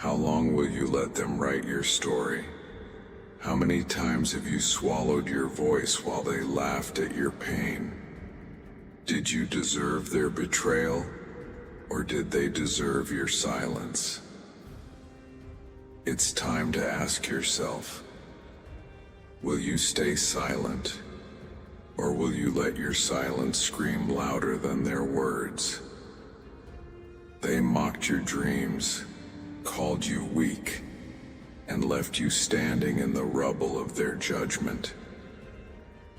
How long will you let them write your story? How many times have you swallowed your voice while they laughed at your pain? Did you deserve their betrayal, or did they deserve your silence? It's time to ask yourself, will you stay silent, or will you let your silence scream louder than their words? They mocked your dreams, called you weak, and left you standing in the rubble of their judgment.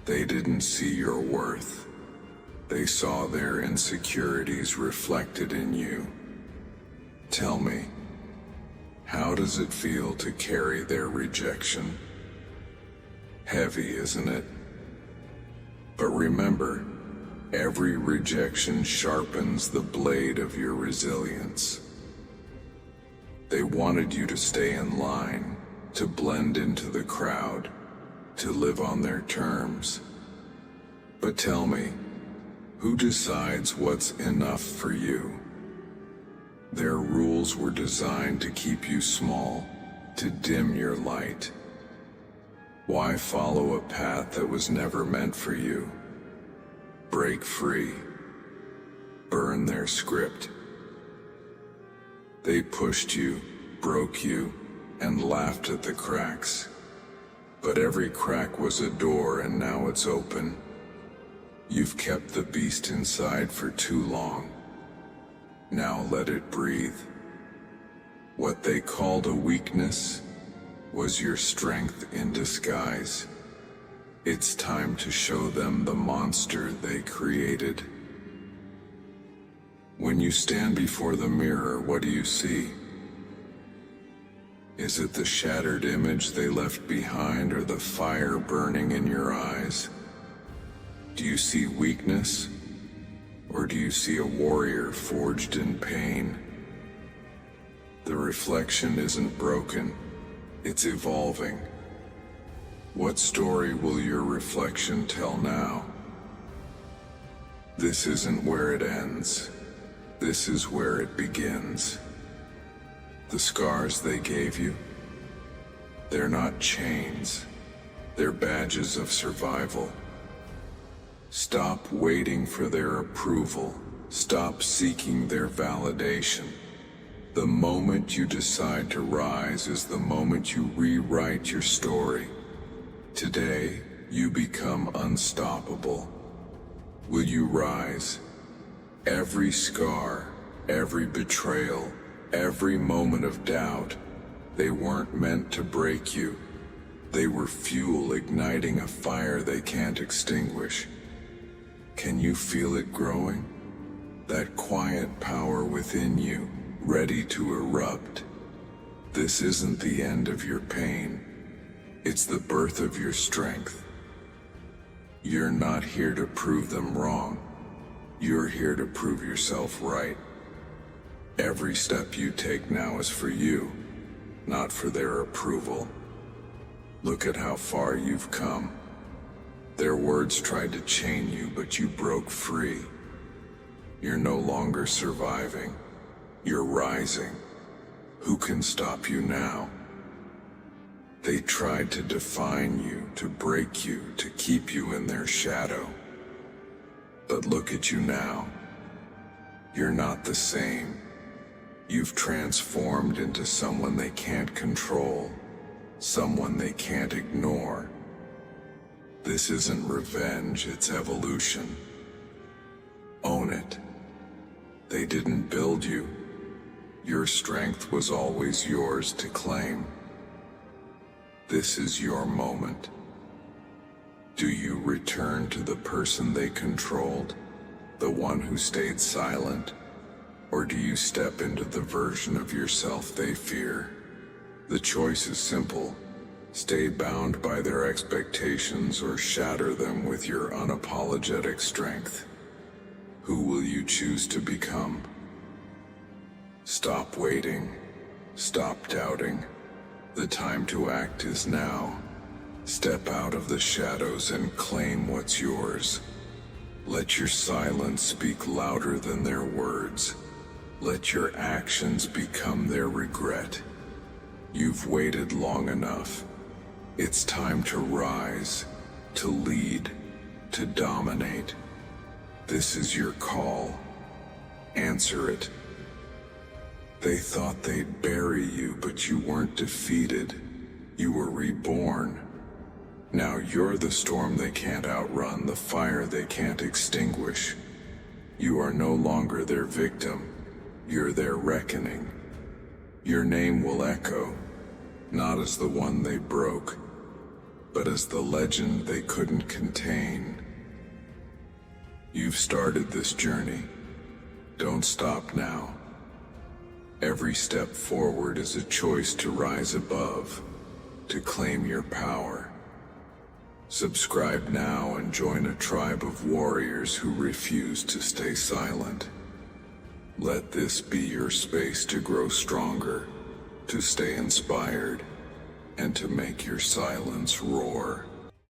They didn't see your worth. They saw their insecurities reflected in you. Tell me, how does it feel to carry their rejection? Heavy, isn't it? But remember, every rejection sharpens the blade of your resilience. They wanted you to stay in line, to blend into the crowd, to live on their terms. But tell me, who decides what's enough for you? Their rules were designed to keep you small, to dim your light. Why follow a path that was never meant for you? Break free. Burn their script. They pushed you, broke you, and laughed at the cracks. But every crack was a door, and now it's open. You've kept the beast inside for too long. Now let it breathe. What they called a weakness was your strength in disguise. It's time to show them the monster they created. When you stand before the mirror, what do you see? Is it the shattered image they left behind, or the fire burning in your eyes? Do you see weakness, or do you see a warrior forged in pain? The reflection isn't broken, it's evolving. What story will your reflection tell now? This isn't where it ends. This is where it begins. The scars they gave you, they're not chains. They're badges of survival. Stop waiting for their approval. Stop seeking their validation. The moment you decide to rise is the moment you rewrite your story. Today, you become unstoppable. Will you rise? Every scar, every betrayal, every moment of doubt, they weren't meant to break you. They were fuel igniting a fire they can't extinguish. Can you feel it growing? That quiet power within you, ready to erupt. This isn't the end of your pain. It's the birth of your strength. You're not here to prove them wrong. You're here to prove yourself right. Every step you take now is for you, not for their approval. Look at how far you've come. Their words tried to chain you, but you broke free. You're no longer surviving. You're rising. Who can stop you now? They tried to define you, to break you, to keep you in their shadow. But look at you now. You're not the same. You've transformed into someone they can't control, someone they can't ignore. This isn't revenge, it's evolution. Own it. They didn't build you. Your strength was always yours to claim. This is your moment. Do you return to the person they controlled, the one who stayed silent, or do you step into the version of yourself they fear? The choice is simple. Stay bound by their expectations or shatter them with your unapologetic strength. Who will you choose to become? Stop waiting. Stop doubting. The time to act is now. Step out of the shadows and claim what's yours. Let your silence speak louder than their words. Let your actions become their regret. You've waited long enough. It's time to rise, to lead, to dominate. This is your call. Answer it. They thought they'd bury you, but you weren't defeated. You were reborn. Now you're the storm they can't outrun, the fire they can't extinguish. You are no longer their victim. You're their reckoning. Your name will echo, not as the one they broke, but as the legend they couldn't contain. You've started this journey. Don't stop now. Every step forward is a choice to rise above, to claim your power. Subscribe now and join a tribe of warriors who refuse to stay silent. Let this be your space to grow stronger, to stay inspired, and to make your silence roar.